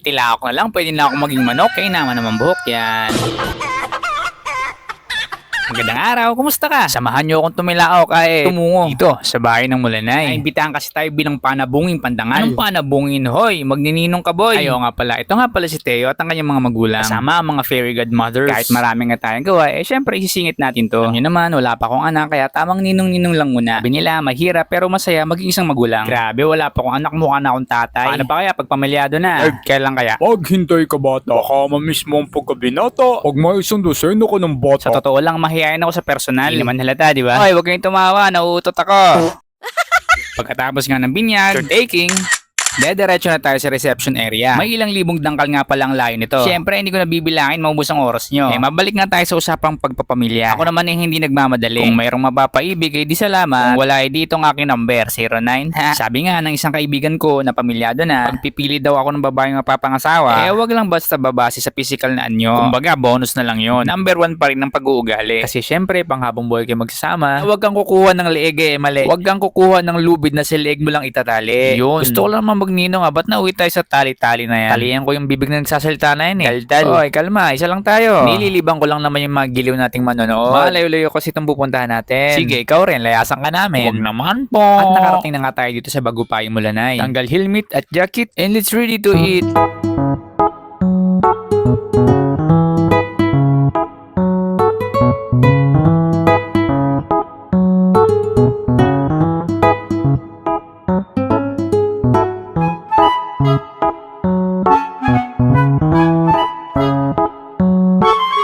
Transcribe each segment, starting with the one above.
Tilaok na lang, pwede na ako maging manok. Kaya naman buhok yan. Magandang araw, kumusta ka? Samahan niyo akong tumilaok ay tumungo dito sa bahay ng Mulanay. Naimbitahan kasi tayo bilang panabunging pandangal. Anong panabungin? Hoy, magnininong ka boy. Ayo nga pala, ito nga pala si Teo at ang kanyang mga magulang. Kasama ang mga fairy godmothers. Kahit marami nga tayong gawa, syempre isisingit natin to. Alam niyo naman, wala pa akong anak, kaya tamang ninong-ninong lang muna. Sabi nila, mahirap pero masaya maging isang magulang. Grabe, wala pa akong anak, mukha na akong tatay. Paano pa kaya pag pamilyado na? Kailan kaya? Maghintay ka bata, baka mamiss mo ang pagkabinata. Pag may isang doseno ka ng bata. Sa totoo lang, mahihayin ako sa personal. Hindi naman halata, di ba? Hoy, huwag kayong tumawa, nauutot ako. Pagkatapos nga ng binyag, taking, dediretso na tayo sa reception area. May ilang libong dangkal nga palang layo nito. Siyempre, hindi ko nabibilangin, maubos ang oras nyo. Mabalik nga tayo sa usapang pagpapamilya. Ako naman hindi nagmamadali. Kung mayroong mapapaibig, di salamat. Kung wala, dito ang aking number, 09. Sabi nga ng isang kaibigan ko na pamilyado na, pagpipili daw ako ng babaeng mapapangasawa, wag lang basta babase sa physical na anyo. Kumbaga, bonus na lang yon. Number 1 pa rin ng pag-uugali. Kasi siyempre, panghabang buhay kayo magsasama, wag kang kukuha ng leeg mali. Wag kang kukuha ng lubid na si leeg mo lang itatali. Yun. Gusto ko lang magninong ba't nauwi tayo sa tali-tali na yan? Talihan ko yung bibig na nagsasalita na yan Daldal. Oy, kalma, isa lang tayo. Nililibang ko lang naman yung mga giliw nating manonood. Malayo-layo kasi itong pupuntahan natin. Sige, ikaw rin, layasan ka namin. Huwag naman po. At nakarating na nga tayo dito sa Bagupayong Mulanay. Tanggal helmet at jacket and let's ready to eat.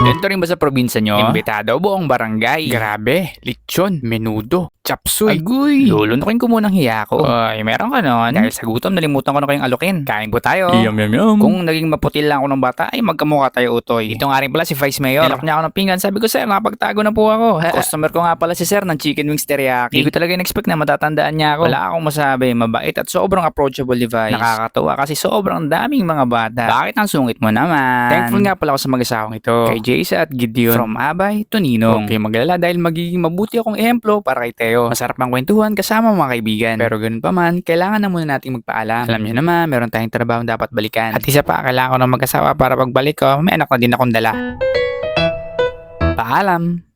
Ganito rin ba sa probinsya nyo? Imbitado buong barangay. Grabe, lechon, menudo, chapsuy. Agoy, lulunukin ko munang hiya ko. Ay, meron ka nun. Dahil sa gutom, nalimutan ko na kayong alukin. Kain po tayo. Yum yum yum. Kung naging maputil lang ako ng bata, ay magkamukha tayo utoy. Ito nga rin pala si Vice Mayor. Nilak niya ako ng pinggan. Sabi ko, sir, napagtago na po ako. Customer ko nga pala si sir ng chicken wings teriyaki. Hindi ko talaga in-expect na matatandaan niya ako. Wala akong masabi. Mabait at sobrang approachable device. Nakakatuwa kasi sobrang daming mga bata. Bakit ang sungit mo naman? Thankful nga pala ako sa mag-asawang ito. Kay Jaysa at Gideon. From Abay to Ninong. Okay, maglala dahil magiging mabuti akong ehemplo para kay Teo. Masarap ang kwentuhan kasama mga kaibigan. Pero ganun pa man, kailangan na muna nating magpaalam. Alam niyo naman, meron tayong trabaho dapat balikan. At isa pa, kailangan ko ng mag-asawa para pagbalik ko, may anak na din akong dala. Paalam.